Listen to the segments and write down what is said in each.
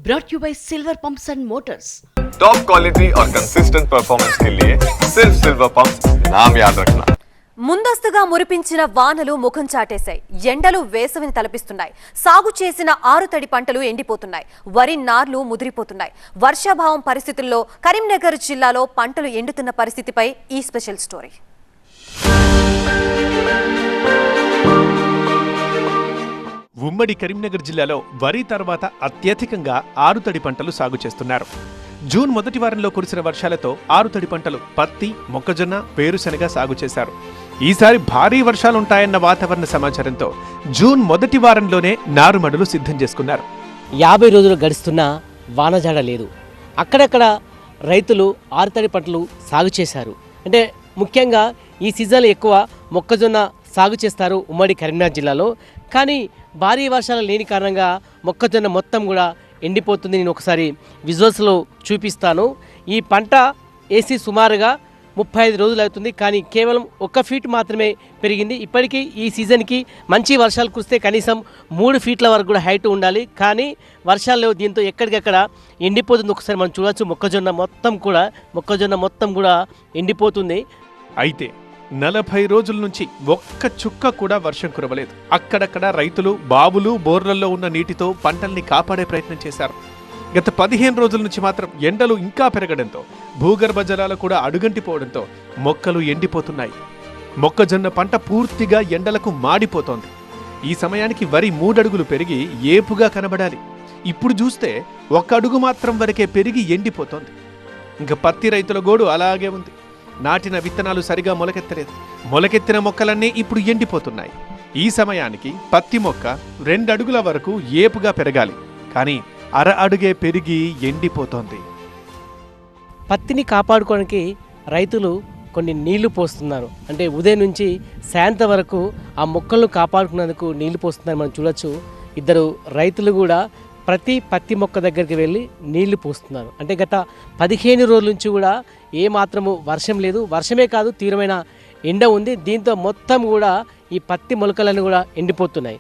brought you by Silver Pumps and Motors. Top quality और consistent performance के लिए सिर्फ सिल्वर पंप्स नाम याद रखना. ముందస్తుగా మురిపించిన వానలు ముఖం చాటేశాయి. ఎండలు వేసవిని తలపిస్తున్నాయి. సాగు చేసిన ఆరుతడి పంటలు ఎండిపోతున్నాయి. వరి నార్లు ముదిరిపోతున్నాయి. వర్షాభావం పరిస్థితుల్లో కరీంనగర్ జిల్లాలో పంటలు ఎండుతున్న పరిస్థితిపై ఈ స్పెషల్ స్టోరీ. ఉమ్మడి కరీంనగర్ జిల్లాలో వరి తర్వాత అత్యధికంగా ఆరుతడి పంటలు సాగు చేస్తున్నారు. జూన్ మొదటి వారంలో కురిసిన వర్షాలతో ఆరుతడి పంటలు పత్తి, మొక్కజొన్న, వేరుశెనగ సాగు చేశారు. ఈసారి భారీ వర్షాలుంటాయన్న వాతావరణ సమాచారంతో జూన్ మొదటి వారంలోనే నారుమడులు సిద్ధం చేసుకున్నారు. 50 రోజులు గడుస్తున్నా వానజాడ లేదు. అక్కడక్కడ రైతులు ఆరుతడి పంటలు సాగు చేశారు. అంటే ముఖ్యంగా ఈ సీజన్లో ఎక్కువ మొక్కజొన్న సాగు చేస్తారు ఉమ్మడి కరీంనగర్ జిల్లాలో. కానీ భారీ వర్షాలు లేని కారణంగా మొక్కజొన్న మొత్తం కూడా ఎండిపోతుంది. నేను ఒకసారి విజువల్స్లో చూపిస్తాను. ఈ పంట వేసి సుమారుగా 35 రోజులు అవుతుంది. కానీ కేవలం 1 ఫీట్ మాత్రమే పెరిగింది. ఇప్పటికీ ఈ సీజన్కి మంచి వర్షాలు కురిస్తే కనీసం 3 ఫీట్ల వరకు కూడా హైట్ ఉండాలి. కానీ వర్షాలు లేవు. దీంతో ఎక్కడికక్కడ ఎండిపోతుంది. ఒకసారి మనం చూడవచ్చు. మొక్కజొన్న మొత్తం కూడా ఎండిపోతుంది. అయితే 40 రోజుల నుంచి ఒక్క చుక్క కూడా వర్షం కురవలేదు. అక్కడక్కడ రైతులు బావులు, బోర్లలో ఉన్న నీటితో పంటల్ని కాపాడే ప్రయత్నం చేశారు. గత 15 రోజుల నుంచి మాత్రం ఎండలు ఇంకా పెరగడంతో భూగర్భ జలాలు కూడా అడుగంటిపోవడంతో మొక్కలు ఎండిపోతున్నాయి. మొక్కజొన్న పంట పూర్తిగా ఎండలకు మాడిపోతోంది. ఈ సమయానికి వరి 3 అడుగులు పెరిగి ఏపుగా కనబడాలి. ఇప్పుడు చూస్తే 1 అడుగు మాత్రం వరకే పెరిగి ఎండిపోతోంది. ఇంకా పత్తి రైతుల గోడు అలాగే ఉంది. నాటిన విత్తనాలు సరిగా మొలకెత్తలేదు. మొలకెత్తిన మొక్కలన్నీ ఇప్పుడు ఎండిపోతున్నాయి. ఈ సమయానికి పత్తి మొక్క 2 అడుగుల వరకు ఏపుగా పెరగాలి. కానీ 1/2 అడుగే పెరిగి ఎండిపోతోంది. పత్తిని కాపాడుకోవడానికి రైతులు కొన్ని నీళ్లు పోస్తున్నారు. అంటే ఉదయం నుంచి సాయంత్రం వరకు ఆ మొక్కలను కాపాడుకునేందుకు నీళ్లు పోస్తున్నారు. మనం చూడొచ్చు. 2 రైతులు కూడా ప్రతి పత్తి మొక్క దగ్గరికి వెళ్ళి నీళ్లు పోస్తున్నారు. అంటే గత 15 రోజుల నుంచి కూడా ఏమాత్రము వర్షం లేదు. వర్షమే కాదు, తీవ్రమైన ఎండ ఉంది. దీంతో మొత్తం కూడా ఈ పత్తి మొలకలను కూడా ఎండిపోతున్నాయి.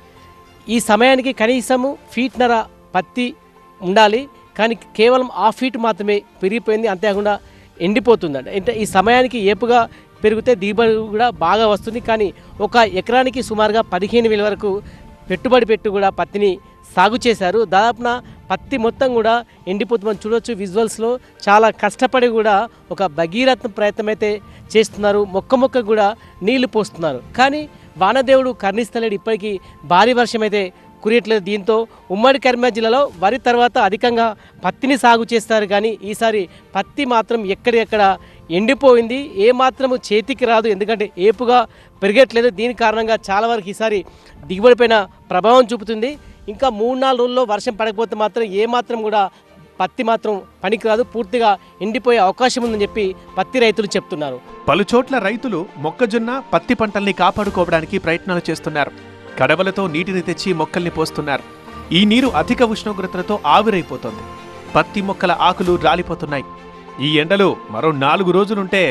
ఈ సమయానికి కనీసము 1.5 ఫీట్ పత్తి ఉండాలి. కానీ కేవలం 1/2 ఫీట్ మాత్రమే పెరిగిపోయింది. అంతేకాకుండా ఎండిపోతుంది. అంటే ఈ సమయానికి ఏపుగా పెరిగితే దిగుబడి కూడా బాగా వస్తుంది. కానీ 1 ఎకరానికి సుమారుగా 15,000 వరకు పెట్టుబడి పెట్టి కూడా పత్తిని సాగు చేశారు. దాదాపున పత్తి మొత్తం కూడా ఎండిపోతుందని చూడవచ్చు. విజువల్స్లో చాలా కష్టపడి కూడా ఒక భగీరథ ప్రయత్నం అయితే చేస్తున్నారు. మొక్క కూడా నీళ్లు పోస్తున్నారు. కానీ వానదేవుడు కరుణిస్తలేడు. ఇప్పటికీ భారీ వర్షం అయితే కురియట్లేదు. దీంతో ఉమ్మడి కరీంనగర్ జిల్లాలో వరి తర్వాత అధికంగా పత్తిని సాగు చేస్తారు. కానీ ఈసారి పత్తి మాత్రం ఎక్కడెక్కడ ఎండిపోయింది. ఏమాత్రము చేతికి రాదు. ఎందుకంటే ఏపుగా పెరగట్లేదు. దీని కారణంగా చాలా వరకు ఈసారి దిగుబడిపైన ప్రభావం చూపుతుంది. ఇంకా 3-4 రోజుల్లో వర్షం పడకపోతే మాత్రం ఏమాత్రం కూడా పత్తి మాత్రం పనికిరాదు. పూర్తిగా ఎండిపోయే అవకాశం ఉందని చెప్పి పత్తి రైతులు చెప్తున్నారు. పలుచోట్ల రైతులు మొక్కజొన్న, పత్తి పంటల్ని కాపాడుకోవడానికి ప్రయత్నాలు చేస్తున్నారు. కడవలతో నీటిని తెచ్చి మొక్కల్ని పోస్తున్నారు. ఈ నీరు అధిక ఉష్ణోగ్రతలతో ఆవిరైపోతోంది. పత్తి మొక్కల ఆకులు రాలిపోతున్నాయి. ఈ ఎండలు మరో 4 రోజులుంటే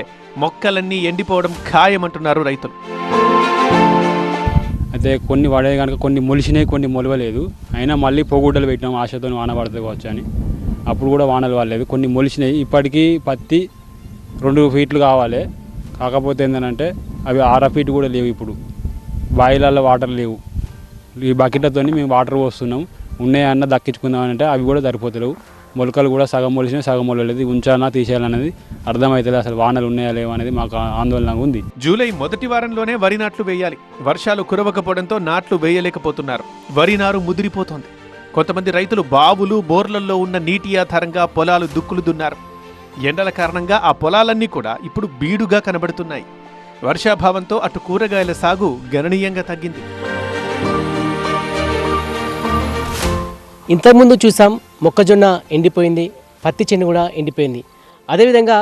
మొక్కలన్నీ ఎండిపోవడం ఖాయమంటున్నారు రైతులు. అయితే కొన్ని పడే కనుక కొన్ని మొలిచినాయి, కొన్ని మొలవలేదు. అయినా మళ్ళీ పొగుడ్డలు పెట్టినాం ఆశతో వాన పడుతుంది కావచ్చు అని. అప్పుడు కూడా వానలు పడలేదు. కొన్ని మొలిచినాయి. ఇప్పటికీ పత్తి 2 ఫీట్లు కావాలి. కాకపోతే ఏంటంటే అవి 1/2 ఫీట్ కూడా లేవు. ఇప్పుడు బాయిలలో వాటర్ లేవు. ఈ బకెట్లతో మేము వాటర్ పోస్తున్నాం. ఉన్నాయన్న దక్కించుకుందామనంటే అవి కూడా సరిపోతలేవు. మొలకలు కూడా సగం మొలిచినాయి, సగం మొలలేదు. ఉంచాలా తీసేయాలనేది అర్థమవుతుంది. అసలు వానలు ఉన్నాయా లేవా అనేది మాకు ఆందోళనగా ఉంది. జూలై మొదటి వారంలోనే వరి నాట్లు వేయాలి. వర్షాలు కురవకపోవడంతో నాట్లు వేయలేకపోతున్నారు. వరి నారు ముదిరిపోతోంది. కొంతమంది రైతులు బావులు, బోర్లల్లో ఉన్న నీటి ఆధారంగా పొలాలు దుక్కులు దున్నారు. ఎండల కారణంగా ఆ పొలాలన్నీ కూడా ఇప్పుడు బీడుగా కనబడుతున్నాయి. వర్షాభావంతో అటు కూరగాయల సాగు గణనీయంగా తగ్గింది. ఇంతకుముందు చూసాం మొక్కజొన్న ఎండిపోయింది, పత్తి చేను కూడా ఎండిపోయింది. అదేవిధంగా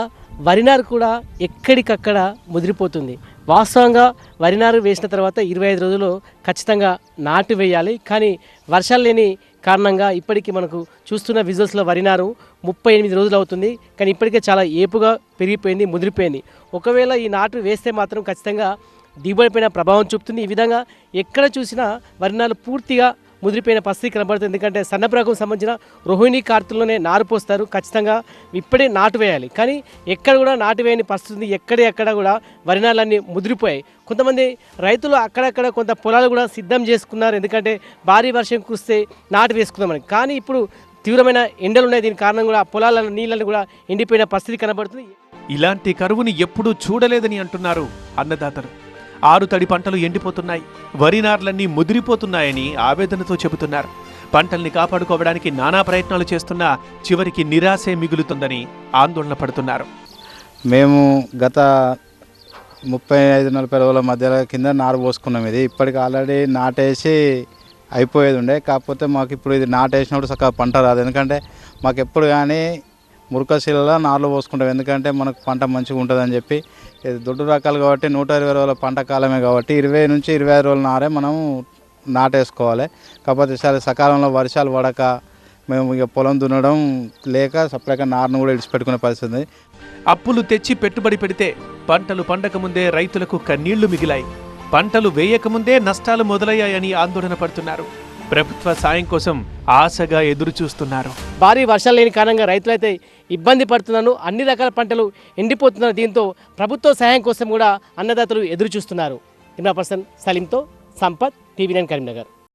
వరినారు కూడా ఎక్కడికక్కడ ముదిరిపోతుంది. వాస్తవంగా వరినారు వేసిన తర్వాత 25 రోజులు ఖచ్చితంగా నాటు వేయాలి. కానీ వర్షాలు లేని కారణంగా ఇప్పటికీ మనకు చూస్తున్న విజువల్స్లో వరినారు 38 రోజులు అవుతుంది. కానీ ఇప్పటికే చాలా ఏపుగా పెరిగిపోయింది, ముదిరిపోయింది. ఒకవేళ ఈ నాటు వేస్తే మాత్రం ఖచ్చితంగా దిగుబడిపైన ప్రభావం చూపుతుంది. ఈ విధంగా ఎక్కడ చూసినా వరినారు పూర్తిగా ముదిరిపోయిన పరిస్థితి కనబడుతుంది. ఎందుకంటే సన్నప్రకం సంబంధించిన రోహిణి కార్తెల్లోనే నారు పోస్తారు. ఖచ్చితంగా ఇప్పుడే నాటు వేయాలి, కానీ ఎక్కడ కూడా నాటు వేయని పరిస్థితి ఉంది. ఎక్కడ కూడా వరి నాళ్ళన్నీ ముదిరిపోయాయి. కొంతమంది రైతులు అక్కడక్కడ కొంత పొలాలు కూడా సిద్ధం చేసుకున్నారు, ఎందుకంటే భారీ వర్షం కురిస్తే నాటు వేసుకుందామని. కానీ ఇప్పుడు తీవ్రమైన ఎండలు ఉన్నాయి. దీని కారణం కూడా పొలాల నీళ్ళని కూడా ఎండిపోయిన పరిస్థితి కనబడుతుంది. ఇలాంటి కరువుని ఎప్పుడూ చూడలేదని అంటున్నారు అన్నదాతలు. 6 తడి పంటలు ఎండిపోతున్నాయి, వరి నార్లన్నీ ముదిరిపోతున్నాయని ఆవేదనతో చెబుతున్నారు. పంటల్ని కాపాడుకోవడానికి నానా ప్రయత్నాలు చేస్తున్నా చివరికి నిరాశే మిగులుతుందని ఆందోళన పడుతున్నారు. మేము గత 35-40 రోజుల మధ్యలో కింద నారు పోసుకున్నాం. ఇది ఇప్పటికి ఆల్రెడీ నాటేసి అయిపోయేది ఉండే, కాకపోతే మాకు ఇప్పుడు ఇది నాటేసినప్పుడు చక్కగా పంట రాదు. ఎందుకంటే మాకు ఎప్పుడు కానీ మురకశీలలో నార్లు పోసుకుంటాం, ఎందుకంటే మనకు పంట మంచిగా ఉంటుందని చెప్పి. ఇది దొడ్డు రకాలు కాబట్టి 120 రోజుల పంట కాలమే కాబట్టి 20 నుంచి 25 రోజుల నారే మనం నాటేసుకోవాలి. కాకపోతే ఈసారి సకాలంలో వర్షాలు పడక మేము ఇక పొలం దున్నడం లేక సపరేట్గా నారును కూడా ఇడిచిపెట్టుకునే పరిస్థితి. అప్పులు తెచ్చి పెట్టుబడి పెడితే పంటలు పండకముందే రైతులకు కన్నీళ్లు మిగిలాయి. పంటలు వేయకముందే నష్టాలు మొదలయ్యాయని ఆందోళన పడుతున్నారు. ప్రభుత్వ సాయం కోసం ఆశగా ఎదురు చూస్తున్నారు. భారీ వర్షాలు లేని కారణంగా రైతులైతే ఇబ్బంది పడుతున్నారు. అన్ని రకాల పంటలు ఎండిపోతున్నారు. దీంతో ప్రభుత్వ సహాయం కోసం కూడా అన్నదాతలు ఎదురు చూస్తున్నారు. కెమెరా పర్సన్ సలీంతో సంపత్, టీవీ9 కరీంనగర్.